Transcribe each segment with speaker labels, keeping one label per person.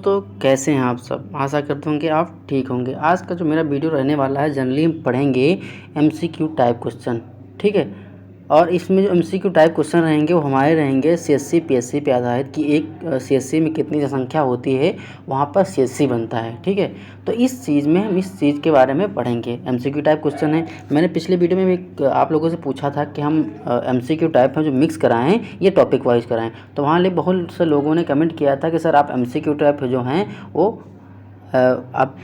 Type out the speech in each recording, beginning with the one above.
Speaker 1: दोस्तों, कैसे हैं आप सब। आशा करता हूँ कि आप ठीक होंगे। आज का जो मेरा वीडियो रहने वाला है, जनरली हम पढ़ेंगे एमसीक्यू टाइप क्वेश्चन, ठीक है। और इसमें जो एमसीक्यू टाइप क्वेश्चन रहेंगे वो हमारे रहेंगे सीएससी पीएससी पे आधारित कि एक सीएससी में कितनी जनसंख्या होती है, वहाँ पर सीएससी बनता है, ठीक है। तो इस चीज़ में हम इस चीज़ के बारे में पढ़ेंगे। एमसीक्यू टाइप क्वेश्चन है। मैंने पिछले वीडियो में भी आप लोगों से पूछा था कि हम एमसीक्यू टाइप में जो मिक्स कराएं ये टॉपिक वाइज कराएं, तो वहाँ बहुत से लोगों ने कमेंट किया था कि सर आप एमसीक्यू टाइप जो हैं वो आप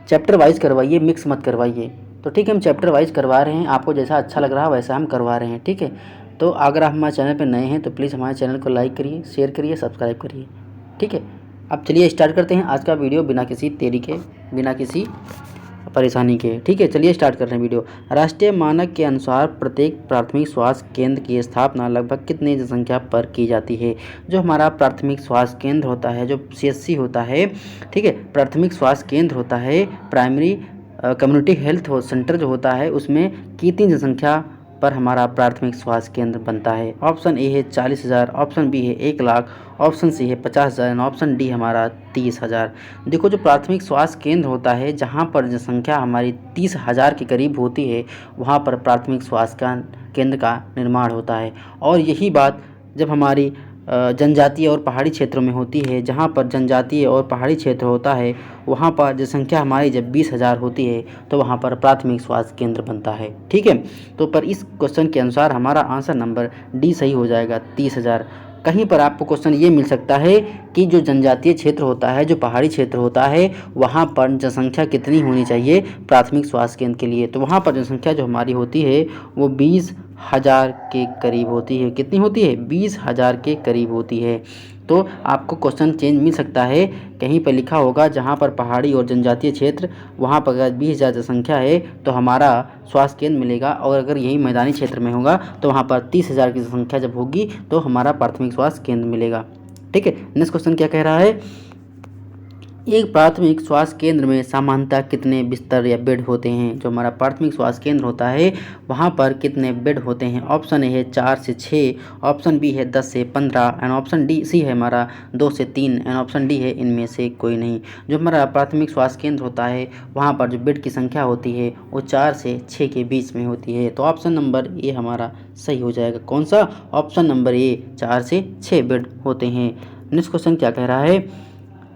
Speaker 1: चैप्टर वाइज करवाइए, मिक्स मत करवाइए। तो ठीक है, हम चैप्टर वाइज करवा रहे हैं, आपको जैसा अच्छा लग रहा है वैसा हम करवा रहे हैं, ठीक है। तो अगर आप हमारे चैनल पर नए हैं तो प्लीज़ हमारे चैनल को लाइक करिए, शेयर करिए, सब्सक्राइब करिए, ठीक है। अब चलिए स्टार्ट करते हैं आज का वीडियो बिना किसी देरी के, बिना किसी परेशानी के, ठीक है। चलिए स्टार्ट कर रहे हैं वीडियो। राष्ट्रीय मानक के अनुसार प्रत्येक प्राथमिक स्वास्थ्य केंद्र की स्थापना लगभग कितनी जनसंख्या पर की जाती है। जो हमारा प्राथमिक स्वास्थ्य केंद्र होता है, जो सीएससी होता है, ठीक है, प्राथमिक स्वास्थ्य केंद्र होता है, प्राइमरी कम्युनिटी हेल्थ सेंटर जो होता है, उसमें कितनी जनसंख्या पर हमारा प्राथमिक स्वास्थ्य केंद्र बनता है। ऑप्शन ए है 40,000, ऑप्शन बी है 1,00,000, ऑप्शन सी है 50,000 एंड ऑप्शन डी हमारा 30,000। देखो, जो प्राथमिक स्वास्थ्य केंद्र होता है, जहाँ पर जनसंख्या हमारी 30,000 के करीब होती है, वहाँ पर प्राथमिक स्वास्थ्य केंद्र का निर्माण होता है। और यही बात जब हमारी जनजातीय और पहाड़ी क्षेत्रों में होती है, जहाँ पर जनजातीय और पहाड़ी क्षेत्र होता है, वहाँ पर जनसंख्या हमारी जब 20,000 होती है तो वहाँ पर प्राथमिक स्वास्थ्य केंद्र बनता है, ठीक है। तो पर इस क्वेश्चन के अनुसार हमारा आंसर नंबर डी सही हो जाएगा, 30,000। कहीं पर आपको क्वेश्चन ये मिल सकता है कि जो जनजातीय क्षेत्र होता है, जो पहाड़ी क्षेत्र होता है, वहाँ पर जनसंख्या कितनी होनी चाहिए प्राथमिक स्वास्थ्य केंद्र के लिए। तो वहाँ पर जनसंख्या जो हमारी होती है वो 20,000 के करीब होती है। कितनी होती है? 20,000 के करीब होती है। तो आपको क्वेश्चन चेंज मिल सकता है, कहीं पर लिखा होगा जहाँ पर पहाड़ी और जनजातीय क्षेत्र, वहाँ पर अगर 20,000 जनसंख्या है तो हमारा स्वास्थ्य केंद्र मिलेगा, और अगर यही मैदानी क्षेत्र में होगा तो वहाँ पर 30,000 की जनसंख्या जब होगी तो हमारा प्राथमिक स्वास्थ्य केंद्र मिलेगा, ठीक है। नेक्स्ट क्वेश्चन क्या कह रहा है, एक प्राथमिक स्वास्थ्य केंद्र में सामान्यतः कितने बिस्तर या बेड होते हैं। जो हमारा प्राथमिक स्वास्थ्य केंद्र होता है वहाँ पर कितने बेड होते हैं। ऑप्शन ए है 4 से 6, ऑप्शन बी है 10 से 15 एंड ऑप्शन डी सी है हमारा 2 से 3 एंड ऑप्शन डी है इनमें से कोई नहीं। जो हमारा प्राथमिक स्वास्थ्य केंद्र होता है वहाँ पर जो बेड की संख्या होती है वो 4 से 6 के बीच में होती है। तो ऑप्शन नंबर ए हमारा सही हो जाएगा। कौन सा? ऑप्शन नंबर ए, 4 से 6 बेड होते हैं। नेक्स्ट क्वेश्चन क्या कह रहा है,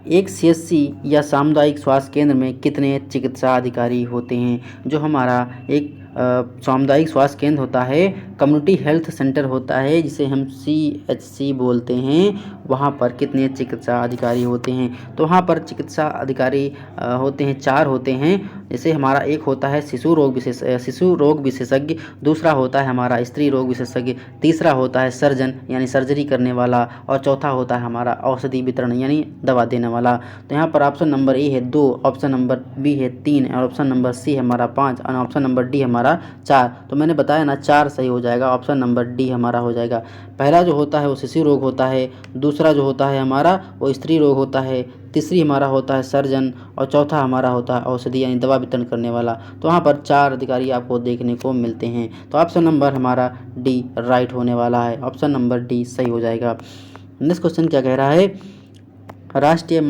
Speaker 1: एक सीएससी या सामुदायिक स्वास्थ्य केंद्र में कितने चिकित्सा अधिकारी होते हैं। जो हमारा एक सामुदायिक स्वास्थ्य केंद्र होता है, कम्युनिटी हेल्थ सेंटर होता है, जिसे हम CHC बोलते हैं, वहाँ पर कितने चिकित्सा अधिकारी होते हैं। तो वहाँ पर चिकित्सा अधिकारी होते हैं, 4 होते हैं। जैसे हमारा एक होता है शिशु रोग विशेषज्ञ, दूसरा होता है हमारा स्त्री रोग विशेषज्ञ, तीसरा होता है सर्जन यानी सर्जरी करने वाला, और चौथा होता है हमारा औषधि वितरण यानी दवा देने वाला। तो यहाँ पर ऑप्शन नंबर ए है 2, ऑप्शन नंबर बी है 3 और ऑप्शन नंबर सी हमारा 5 और ऑप्शन नंबर डी हमारा 4। तो मैंने बताया ना, 4 सही हो जाएगा, ऑप्शन नंबर डी हमारा हो जाएगा। पहला जो होता है वो शिशु रोग होता है, दूसरा जो होता है हमारा वो स्त्री रोग होता है, तीसरी हमारा होता है सर्जन, और चौथा हमारा होता है औषधि यानी दवा वितरण करने वाला। तो वहाँ पर 4 अधिकारी आपको देखने को मिलते हैं। तो ऑप्शन नंबर हमारा डी राइट होने वाला है, ऑप्शन नंबर डी सही हो जाएगा। नेक्स्ट क्वेश्चन क्या कह रहा है, राष्ट्रीय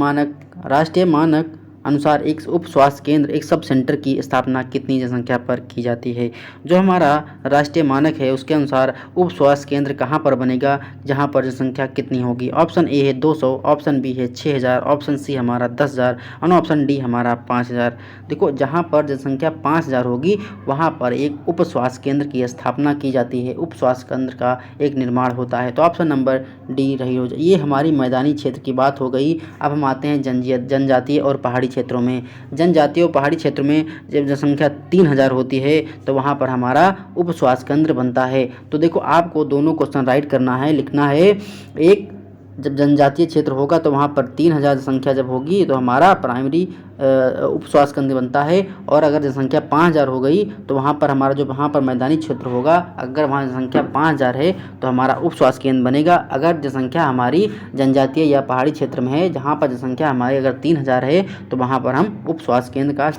Speaker 1: मानक अनुसार एक उप स्वास्थ्य केंद्र, एक सब सेंटर की स्थापना कितनी जनसंख्या पर की जाती है। जो हमारा राष्ट्रीय मानक है उसके अनुसार उप स्वास्थ्य केंद्र कहाँ पर बनेगा, जहाँ पर जनसंख्या कितनी होगी। ऑप्शन ए है 200, ऑप्शन बी है 6,000, ऑप्शन सी हमारा 10,000 और ऑप्शन डी हमारा 5,000। देखो, जहाँ पर जनसंख्या 5,000 होगी वहाँ पर एक उप स्वास्थ्य केंद्र की स्थापना की जाती है, उप स्वास्थ्य केंद्र का एक निर्माण होता है। तो ऑप्शन नंबर डी रही हो। ये हमारी मैदानी क्षेत्र की बात हो गई। अब हम आते हैं जनजातीय और पहाड़ी क्षेत्रों में। जनजातीय और पहाड़ी क्षेत्र में जब जनसंख्या 3,000 होती है तो वहाँ पर हमारा उप स्वास्थ्य केंद्र बनता है। तो देखो, आपको दोनों क्वेश्चन राइट करना है, लिखना है। एक, जब जनजातीय क्षेत्र होगा तो वहाँ पर 3,000 जनसंख्या जब होगी तो हमारा प्राइमरी उप स्वास्थ्य केंद्र बनता है, और अगर जनसंख्या 5,000 हो गई तो वहाँ पर हमारा जो वहाँ पर मैदानी क्षेत्र होगा, अगर वहाँ जनसंख्या 5,000 है तो हमारा उप स्वास्थ्य केंद्र बनेगा। अगर जनसंख्या हमारी जनजातीय या पहाड़ी क्षेत्र में है, जहाँ पर जनसंख्या हमारी अगर 3,000 है तो वहाँ पर हम उप स्वास्थ्य केंद्र का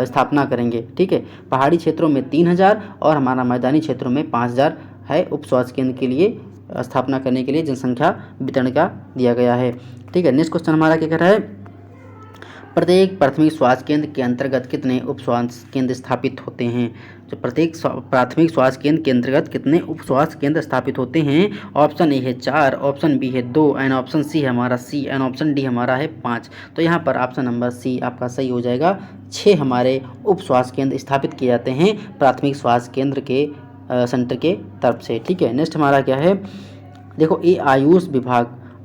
Speaker 1: स्थापना करेंगे, ठीक है। पहाड़ी क्षेत्रों में 3,000 और हमारा मैदानी क्षेत्रों में 5,000 है उप स्वास्थ्य केंद्र के लिए स्थापना करने के लिए जनसंख्या वितरण का दिया गया है। ठीक है, नेक्स्ट क्वेश्चन हमारा क्या कह रहा है, प्रत्येक प्राथमिक स्वास्थ्य केंद्र के अंतर्गत कितने उप स्वास्थ्य केंद्र स्थापित होते हैं। जो प्रत्येक प्राथमिक स्वास्थ्य केंद्र के अंतर्गत कितने उप स्वास्थ्य केंद्र स्थापित होते हैं। ऑप्शन ए है 4, ऑप्शन बी है 2 एंड ऑप्शन सी हमारा सी एंड ऑप्शन डी हमारा है 5। तो यहाँ पर ऑप्शन नंबर सी आपका सही हो जाएगा। 6 हमारे उप स्वास्थ्य केंद्र स्थापित किए जाते हैं प्राथमिक स्वास्थ्य केंद्र के सेंटर के तरफ से। ठीक है, नेक्स्ट हमारा क्या है, देखो ये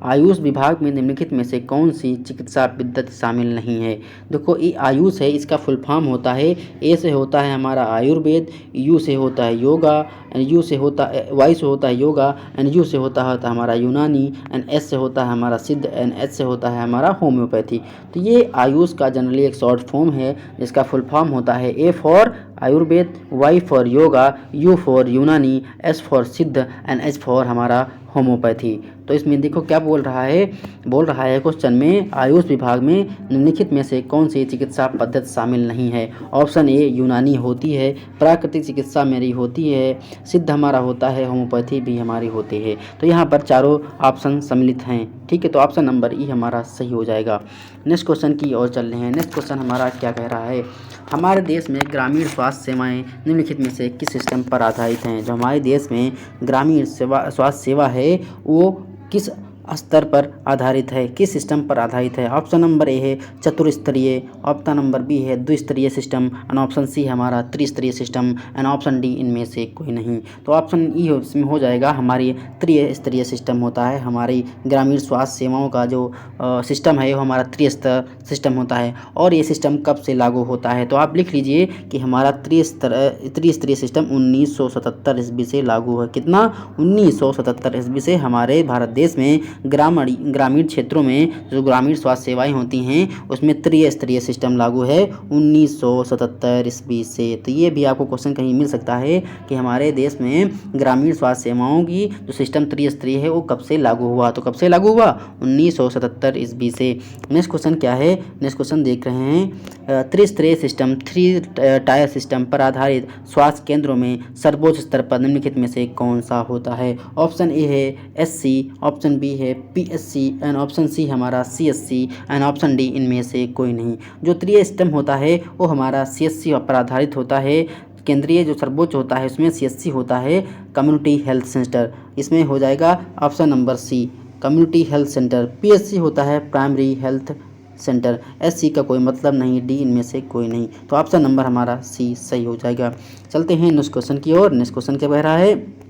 Speaker 1: आयुष विभाग में निम्नलिखित में से कौन सी चिकित्सा पद्धति शामिल नहीं है। देखो ये आयुष है, इसका फुल फॉर्म होता है, ए से होता है हमारा आयुर्वेद, यू से होता है योगा, एंड यू से होता है वाई से होता है योगा, एंड यू से होता है हमारा यूनानी, एंड एस से होता है हमारा सिद्ध, एंड एच से होता है हमारा होम्योपैथी। तो ये आयुष का जनरली एक शॉर्ट फॉर्म है जिसका फुल फॉर्म होता है A for Ayurveda, Y for yoga, U for Unani, S for Siddha and H for हमारा होम्योपैथी। तो इसमें देखो क्या बोल रहा है क्वेश्चन में, आयुष विभाग में निम्नलिखित में से कौन सी चिकित्सा पद्धति शामिल नहीं है। ऑप्शन ए यूनानी होती है, प्राकृतिक चिकित्सा मेरी होती है, सिद्ध हमारा होता है, होम्योपैथी भी हमारी होती है। तो यहाँ पर चारों ऑप्शन सम्मिलित हैं। ठीक है, तो ऑप्शन नंबर ई हमारा सही हो जाएगा। नेक्स्ट क्वेश्चन की ओर चल रहे हैं। नेक्स्ट क्वेश्चन हमारा क्या कह रहा है, हमारे देश में ग्रामीण स्वास्थ्य सेवाएं निम्नलिखित में से किस सिस्टम पर आधारित हैं। जो हमारे देश में ग्रामीण स्वास्थ्य सेवा है वो किस स्तर पर आधारित है, किस सिस्टम पर आधारित है। ऑप्शन नंबर ए है चतुर्स्तरीय, ऑप्शन नंबर बी है द्विस्तरीय सिस्टम, एंड ऑप्शन सी हमारा त्रिस्तरीय सिस्टम, एंड ऑप्शन डी इनमें से कोई नहीं। तो ऑप्शन ई इसमें हो जाएगा हमारी त्रिस्तरीय सिस्टम होता है। हमारी ग्रामीण स्वास्थ्य सेवाओं का जो सिस्टम है वो हमारा त्रिस्तर सिस्टम होता है। और ये सिस्टम कब से लागू होता है, तो आप लिख लीजिए कि हमारा त्रिस्तरीय सिस्टम 1977 ईस्वी से लागू है। कितना, 1977 ईस्वी से हमारे भारत देश में ग्रामीण क्षेत्रों में जो ग्रामीण स्वास्थ्य सेवाएं होती हैं उसमें त्रिस्तरीय सिस्टम लागू है 1977 ईस्वी से। तो ये भी आपको क्वेश्चन कहीं मिल सकता है कि हमारे देश में ग्रामीण स्वास्थ्य सेवाओं की जो सिस्टम त्रिस्तरीय है वो कब से लागू हुआ। तो कब से लागू हुआ, 1977 ईस्वी से। नेक्स्ट क्वेश्चन क्या है, नेक्स्ट क्वेश्चन देख रहे हैं, त्रिस्तरीय सिस्टम 3 टायर सिस्टम पर आधारित स्वास्थ्य केंद्रों में सर्वोच्च स्तर पर निम्नलिखित में से कौन सा होता है। ऑप्शन ए है SC, ऑप्शन बी है PSC, एंड ऑप्शन सी हमारा CSC, एंड ऑप्शन डी इनमें से कोई नहीं। जो त्रिस्तरीय सिस्टम होता है वो हमारा CSC पर आधारित होता है। केंद्रीय जो सर्वोच्च होता है उसमें CSC होता है कम्युनिटी हेल्थ सेंटर, इसमें हो जाएगा option number C community health centre. PSC होता है प्राइमरी हेल्थ सेंटर, SC का कोई मतलब नहीं, डी इनमें से कोई नहीं। तो ऑप्शन नंबर हमारा सी सही हो जाएगा। चलते हैं नेक्स्ट क्वेश्चन की ओर। नेक्स्ट क्वेश्चन क्या कह रहा है,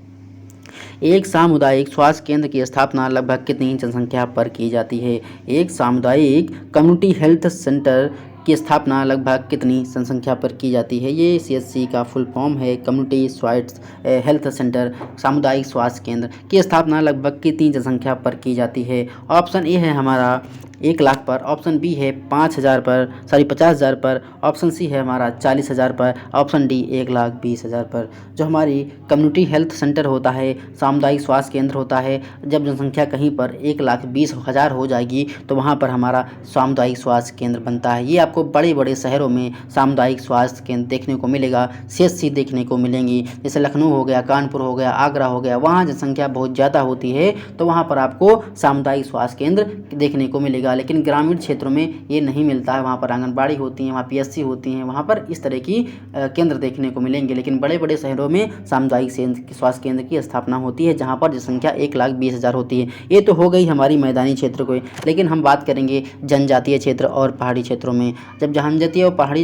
Speaker 1: एक सामुदायिक स्वास्थ्य केंद्र की स्थापना लगभग कितनी जनसंख्या पर की जाती है। एक सामुदायिक कम्युनिटी हेल्थ सेंटर की स्थापना लगभग कितनी जनसंख्या पर की जाती है। ये CSC का फुल फॉर्म है, कम्युनिटी स्वास्थ्य हेल्थ सेंटर, सामुदायिक स्वास्थ्य केंद्र की स्थापना लगभग कितनी जनसंख्या पर की जाती है। ऑप्शन ए है हमारा 1 लाख पर, ऑप्शन बी है 50,000 पर, ऑप्शन सी है हमारा 40,000 पर, ऑप्शन डी 1,20,000 पर। जो हमारी कम्युनिटी हेल्थ सेंटर होता है, सामुदायिक स्वास्थ्य केंद्र होता है, जब जनसंख्या कहीं पर 1,20,000 हो जाएगी तो वहाँ पर हमारा सामुदायिक स्वास्थ्य केंद्र बनता है। ये आपको बड़े बड़े शहरों में सामुदायिक स्वास्थ्य केंद्र देखने को मिलेगा, CSC देखने को मिलेंगी। जैसे लखनऊ हो गया, कानपुर हो गया, आगरा हो गया, वहाँ जनसंख्या बहुत ज़्यादा होती है तो वहाँ पर आपको सामुदायिक स्वास्थ्य केंद्र देखने को मिलेगा। लेकिन ग्रामीण क्षेत्रों में ये नहीं मिलता है, वहाँ पर आंगनबाड़ी होती हैं, वहाँ PSC होती हैं, वहाँ पर इस तरह की केंद्र देखने को मिलेंगे। लेकिन बड़े बड़े शहरों में सामुदायिक स्वास्थ्य केंद्र की स्थापना होती है जहाँ पर जनसंख्या 1,20,000 होती है। ये तो हो गई हमारी मैदानी क्षेत्र को, लेकिन हम बात करेंगे जनजातीय क्षेत्र और पहाड़ी क्षेत्रों में। जब जनजातीय और पहाड़ी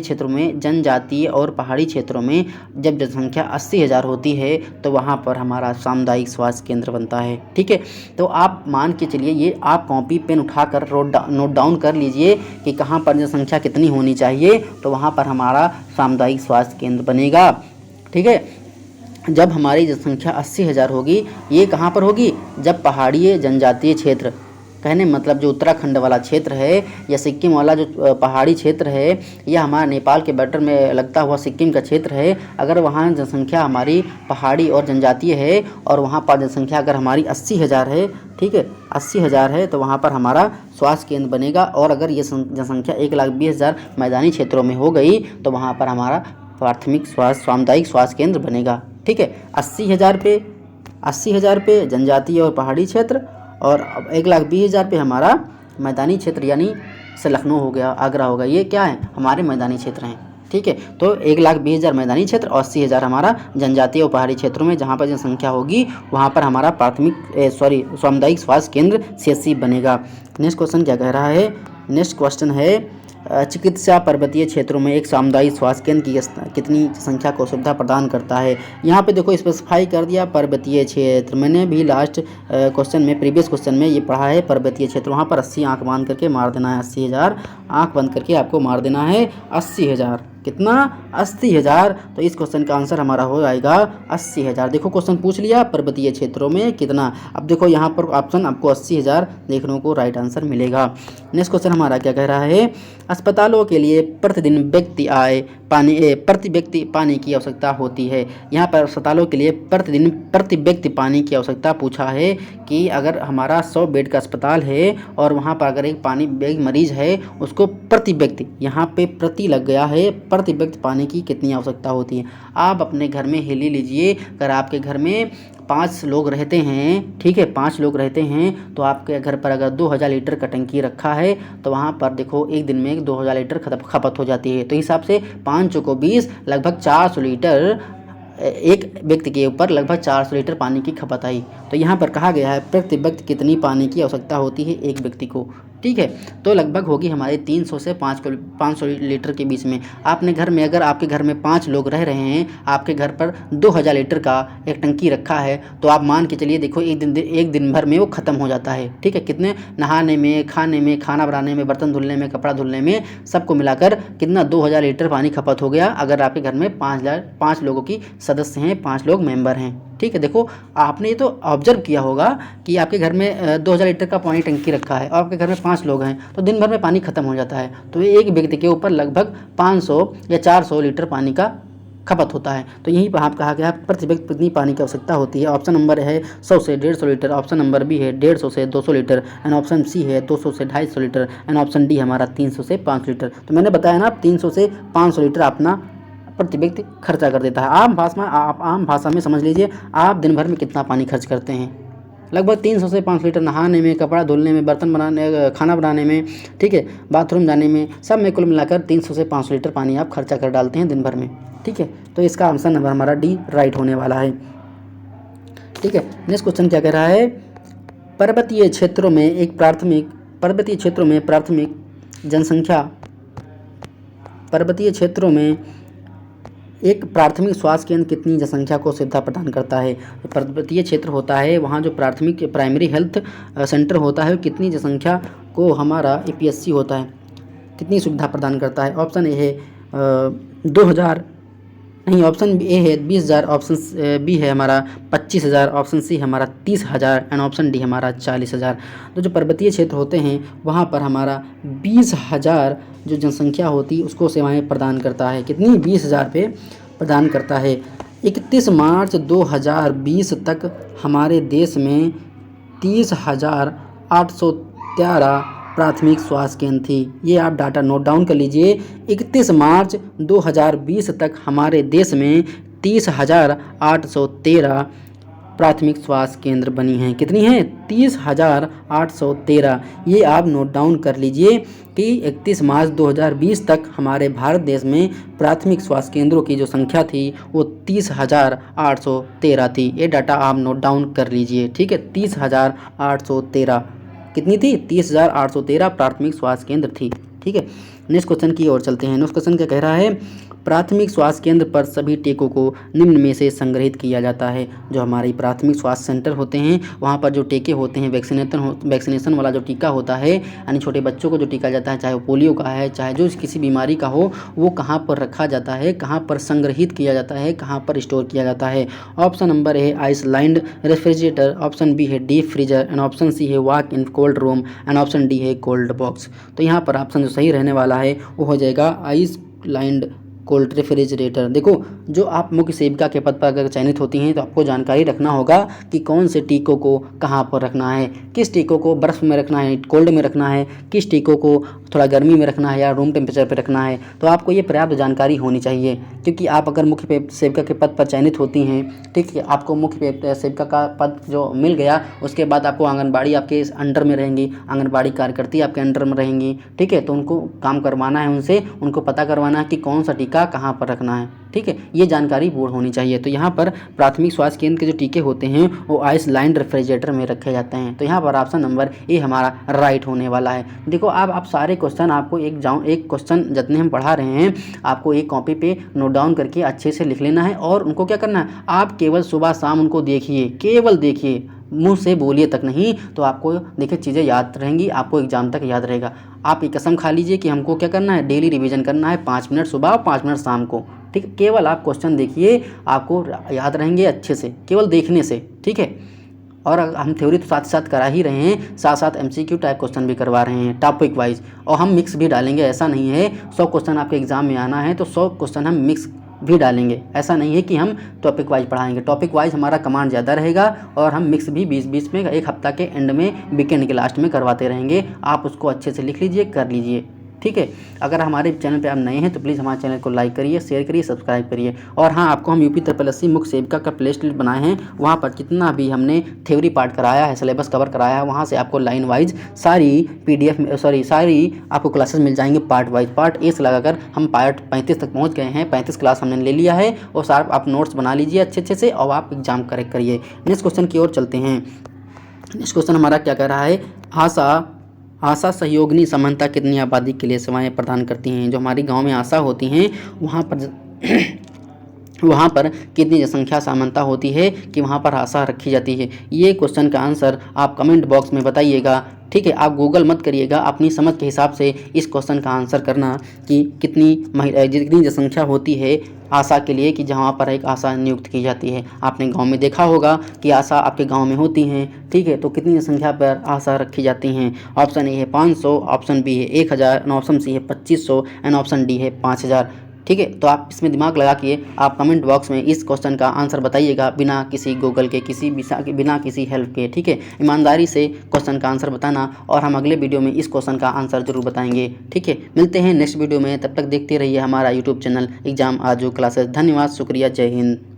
Speaker 1: क्षेत्रों में जब जनसंख्या 80,000 होती है तो वहाँ पर हमारा सामुदायिक स्वास्थ्य केंद्र बनता है। ठीक है, तो आप मान के चलिए, ये आप कॉपी पेन उठाकर नोट डाउन कर लीजिए कि कहाँ पर जनसंख्या कितनी होनी चाहिए, तो वहाँ पर हमारा सामुदायिक स्वास्थ्य केंद्र बनेगा। ठीक है, जब हमारी जनसंख्या 80,000 होगी, ये कहाँ पर होगी, जब पहाड़ी जनजातीय क्षेत्र, कहने मतलब जो उत्तराखंड वाला क्षेत्र है या सिक्किम वाला जो पहाड़ी क्षेत्र है या हमारा नेपाल के बॉर्डर में लगता हुआ सिक्किम का क्षेत्र है, अगर वहाँ जनसंख्या हमारी पहाड़ी और जनजातीय है और वहाँ पर जनसंख्या अगर हमारी 80,000 है, ठीक है 80,000 है, तो वहाँ पर हमारा स्वास्थ्य केंद्र बनेगा। और अगर ये जनसंख्या 1,20,000 मैदानी क्षेत्रों में हो गई तो वहाँ पर हमारा प्राथमिक सामुदायिक स्वास्थ्य केंद्र बनेगा। ठीक है, 80,000 पे 80,000 पे जनजातीय और पहाड़ी क्षेत्र, और 1,20,000 पे हमारा मैदानी क्षेत्र, यानी से लखनऊ हो गया, आगरा हो गया, ये क्या है हमारे मैदानी क्षेत्र हैं। ठीक है, तो 1,20,000 मैदानी क्षेत्र और 80,000 हमारा जनजातीय और पहाड़ी क्षेत्रों में जहाँ पर जनसंख्या होगी वहाँ पर हमारा सामुदायिक स्वास्थ्य केंद्र CSC बनेगा। नेक्स्ट क्वेश्चन क्या कह रहा है? नेक्स्ट क्वेश्चन है चिकित्सा पर्वतीय क्षेत्रों में एक सामुदायिक स्वास्थ्य केंद्र की कितनी संख्या को सुविधा प्रदान करता है। यहाँ पे देखो स्पेसिफाई कर दिया पर्वतीय क्षेत्र। मैंने भी लास्ट क्वेश्चन में, प्रीवियस क्वेश्चन में ये पढ़ा है पर्वतीय क्षेत्र, वहाँ पर 80 आँख बांध करके मार देना है, 80,000 आँख बंद करके आपको मार देना है 80,000। कितना? 80,000। तो इस क्वेश्चन का आंसर हमारा हो जाएगा 80,000। देखो क्वेश्चन पूछ लिया पर्वतीय क्षेत्रों में कितना, अब देखो यहाँ पर ऑप्शन आपको 80,000 देखने को राइट आंसर मिलेगा। नेक्स्ट क्वेश्चन हमारा क्या कह रहा है? अस्पतालों के लिए प्रतिदिन प्रति व्यक्ति पानी की आवश्यकता होती है। यहाँ पर अस्पतालों के लिए प्रतिदिन प्रति व्यक्ति पानी की आवश्यकता पूछा है कि अगर हमारा 100 बेड का अस्पताल है और वहाँ पर अगर एक मरीज है उसको प्रति व्यक्ति, यहाँ पे प्रति लग गया है, प्रति व्यक्ति पानी की कितनी आवश्यकता होती है। आप अपने घर में हिली लीजिए, अगर आपके घर में 5 लोग रहते हैं, ठीक है 5 लोग रहते हैं, तो आपके घर पर अगर 2,000 लीटर का टंकी रखा है तो वहाँ पर देखो एक दिन में 2,000 लीटर खपत हो जाती है। तो हिसाब से 5 को 20 लगभग 400 लीटर एक व्यक्ति के ऊपर लगभग 400 लीटर पानी की खपत आई। तो यहाँ पर कहा गया है प्रति व्यक्ति कितनी पानी की आवश्यकता होती है एक व्यक्ति को। ठीक है, तो लगभग होगी हमारे 300 से 500 लीटर के बीच में। आपने घर में, अगर आपके घर में 5 लोग रह रहे हैं, आपके घर पर 2,000 लीटर का एक टंकी रखा है, तो आप मान के चलिए देखो एक दिन भर में वो ख़त्म हो जाता है। ठीक है, कितने? नहाने में, खाने में, खाना बनाने में, बर्तन धुलने में, कपड़ा धुलने में, सबको मिलाकर कितना 2,000 लीटर पानी खपत हो गया अगर आपके घर में 5 लोगों की सदस्य हैं, 5 लोग मेंबर हैं। ठीक है, देखो आपने ये तो ऑब्जर्व किया होगा कि आपके घर में 2,000 लीटर का पानी टंकी रखा है और आपके घर में 5 लोग हैं, तो दिन भर में पानी ख़त्म हो जाता है। तो एक व्यक्ति के ऊपर लगभग 500 या 400 लीटर पानी का खपत होता है। तो यहीं पर आप कहा गया प्रति व्यक्ति कितनी पानी की आवश्यकता होती है। ऑप्शन नंबर है 100 से 150 लीटर, ऑप्शन नंबर बी है 150 से 200 लीटर, एंड ऑप्शन सी है 200 से 250 लीटर, एंड ऑप्शन डी हमारा 300 से 500 लीटर। तो मैंने बताया ना 300 से 500 लीटर अपना प्रति व्यक्ति खर्चा कर देता है। आम भाषा में समझ लीजिए आप दिन भर में कितना पानी खर्च करते हैं। लगभग 300 से 500 लीटर नहाने में, कपड़ा धुलने में, बर्तन बनाने, खाना बनाने में, ठीक है, बाथरूम जाने में, सब में कुल मिलाकर 300 से 500 लीटर पानी आप खर्चा कर डालते हैं दिन भर में। ठीक है, तो इसका आंसर नंबर हमारा डी राइट होने वाला है। ठीक है, नेक्स्ट क्वेश्चन क्या कह रहा है? पर्वतीय क्षेत्रों में प्राथमिक जनसंख्या, पर्वतीय क्षेत्रों में एक प्राथमिक स्वास्थ्य केंद्र कितनी जनसंख्या को सुविधा प्रदान करता है। तो पर्वतीय क्षेत्र होता है, वहाँ जो प्राइमरी हेल्थ सेंटर होता है कितनी जनसंख्या को हमारा APSC होता है कितनी सुविधा प्रदान करता है। ऑप्शन ए है 2,000, नहीं ऑप्शन ए है 20,000, ऑप्शन बी है हमारा 25,000, ऑप्शन सी हमारा 30,000, एंड ऑप्शन डी हमारा 40,000। तो जो पर्वतीय क्षेत्र होते हैं वहाँ पर हमारा 20,000 जो जनसंख्या होती है उसको सेवाएं प्रदान करता है। कितनी? 20,000 पे प्रदान करता है। 31 मार्च 2020 तक हमारे देश में 30,813 प्राथमिक स्वास्थ्य केंद्र थी। ये आप डाटा नोट डाउन कर लीजिए। 31 मार्च 2020 तक हमारे देश में 30,813 प्राथमिक स्वास्थ्य केंद्र बनी हैं। कितनी हैं? 30,813। ये आप नोट डाउन कर लीजिए कि 31 मार्च 2020 तक हमारे भारत देश में प्राथमिक स्वास्थ्य केंद्रों की जो संख्या थी वो 30,813 थी। ये डाटा आप नोट डाउन कर लीजिए। ठीक है, 30,813 कितनी थी? 30,813 प्राथमिक स्वास्थ्य केंद्र थी। ठीक है, नेक्स्ट क्वेश्चन की ओर चलते हैं। नेक्स्ट क्वेश्चन क्या कह रहा है? प्राथमिक स्वास्थ्य केंद्र पर सभी टीकों को निम्न में से संग्रहित किया जाता है। जो हमारी प्राथमिक स्वास्थ्य सेंटर होते हैं वहाँ पर जो टीके होते हैं, वैक्सीनेशन वाला जो टीका होता है, यानी छोटे बच्चों को जो टीका जाता है, चाहे वो पोलियो का है, चाहे जो किसी बीमारी का हो, वो कहाँ पर रखा जाता है, कहाँ पर संग्रहित किया जाता है, कहाँ पर स्टोर किया जाता है। ऑप्शन नंबर है आइसलैंड रेफ्रिजरेटर, ऑप्शन बी है deep freezer, and option C है walk in cold room, and option D है कोल्ड बॉक्स। तो यहाँ पर ऑप्शन जो सही रहने वाला है वो हो जाएगा आइसलैंड कोल्ड रेफ्रिजरेटर। देखो जो आप मुख्य सेविका के पद पर अगर चयनित होती हैं तो आपको जानकारी रखना होगा कि कौन से टीकों को कहाँ पर रखना है, किस टीकों को बर्फ़ में रखना है, कोल्ड में रखना है, किस टीकों को थोड़ा गर्मी में रखना है या रूम टेम्परेचर पर रखना है। तो आपको ये पर्याप्त जानकारी होनी चाहिए, क्योंकि आप अगर मुख्य सेविका के पद पर चयनित होती हैं, ठीक है, आपको मुख्य सेविका का पद जो मिल गया, उसके बाद आपको आंगनबाड़ी आपके अंडर में रहेंगी, आंगनबाड़ी कार्यकर्ती आपके अंडर में रहेंगी, ठीक है। तो उनको काम करवाना है, उनसे उनको पता करवाना है कि कौन सा टीका कहाँ पर रखना है, ठीक है। ये जानकारी पूर्ण होनी चाहिए। तो यहाँ पर प्राथमिक स्वास्थ्य केंद्र के जो टीके होते हैं वो आइसलैंड रेफ्रिजरेटर में रखे जाते हैं। तो यहाँ पर ऑप्शन नंबर ए हमारा राइट होने वाला है। देखो अब आप सारे क्वेश्चन आपको एक क्वेश्चन जितने हम पढ़ा रहे हैं आपको एक कॉपी पे नोट डाउन करके अच्छे से लिख लेना है, और उनको क्या करना है, आप केवल सुबह शाम उनको देखिए, केवल देखिए, मुंह से बोलिए तक नहीं, तो आपको देखिए चीज़ें याद रहेंगी, आपको एग्जाम तक याद रहेगा। आप एक कसम खा लीजिए कि हमको क्या करना है, डेली रिवीजन करना है, 5 मिनट सुबह और 5 मिनट शाम को, ठीक है। केवल आप क्वेश्चन देखिए, आपको याद रहेंगे अच्छे से, केवल देखने से, ठीक है। और हम थ्योरी तो साथ साथ करा ही रहे हैं, साथ साथ MCQ टाइप क्वेश्चन भी करवा रहे हैं टॉपिक वाइज, और हम मिक्स भी डालेंगे। ऐसा नहीं है 100 क्वेश्चन आपके एग्जाम में आना है तो 100 क्वेश्चन हम मिक्स भी डालेंगे। ऐसा नहीं है कि हम टॉपिक वाइज पढ़ाएंगे, टॉपिक वाइज हमारा कमांड ज़्यादा रहेगा, और हम मिक्स भी 20-20 में एक हफ्ता के एंड में, वीकेंड के लास्ट में करवाते रहेंगे। आप उसको अच्छे से लिख लीजिए, कर लीजिए, ठीक है। अगर हमारे चैनल पे आप नए हैं तो प्लीज़ हमारे चैनल को लाइक करिए, शेयर करिए, सब्सक्राइब करिए। और हाँ, आपको हम UP SSSC मुख्य सेविका का प्ले लिस्ट बनाए हैं, वहाँ पर जितना भी हमने थ्योरी पार्ट कराया है, सिलेबस कवर कराया है, वहाँ से आपको लाइन वाइज सारी PDF सारी आपको क्लासेस मिल जाएंगे पार्ट वाइज। पार्ट ए से लगाकर हम पार्ट 35 तक पहुँच गए हैं, 35 क्लास हमने ले लिया है, और सारे आप नोट्स बना लीजिए अच्छे से, और आप एग्जाम करेक्ट करिए। नेक्स्ट क्वेश्चन की ओर चलते हैं। नेक्स्ट क्वेश्चन हमारा क्या कह रहा है, आशा सहयोगिनी समानता कितनी आबादी के लिए सेवाएं प्रदान करती हैं। जो हमारी गांव में आशा होती हैं वहाँ पर कितनी जनसंख्या समानता होती है कि वहाँ पर आशा रखी जाती है। ये क्वेश्चन का आंसर आप कमेंट बॉक्स में बताइएगा, ठीक है। आप गूगल मत करिएगा, अपनी समझ के हिसाब से इस क्वेश्चन का आंसर करना कि जितनी जनसंख्या होती है आशा के लिए, कि जहाँ पर एक आशा नियुक्त की जाती है। आपने गांव में देखा होगा कि आशा आपके गांव में होती हैं, ठीक है। तो कितनी जनसंख्या पर आशा रखी जाती हैं। ऑप्शन ए है 500, ऑप्शन बी है 1000, ऑप्शन सी है 2500 एंड ऑप्शन डी है 5000, ठीक है। तो आप इसमें दिमाग लगा के आप कमेंट बॉक्स में इस क्वेश्चन का आंसर बताइएगा, बिना किसी गूगल के, बिना किसी हेल्प के, ठीक है। ईमानदारी से क्वेश्चन का आंसर बताना, और हम अगले वीडियो में इस क्वेश्चन का आंसर जरूर बताएंगे, ठीक है। मिलते हैं नेक्स्ट वीडियो में, तब तक देखते रहिए हमारा YouTube चैनल एग्जाम आजू क्लासेस। धन्यवाद, शुक्रिया, जय हिंद।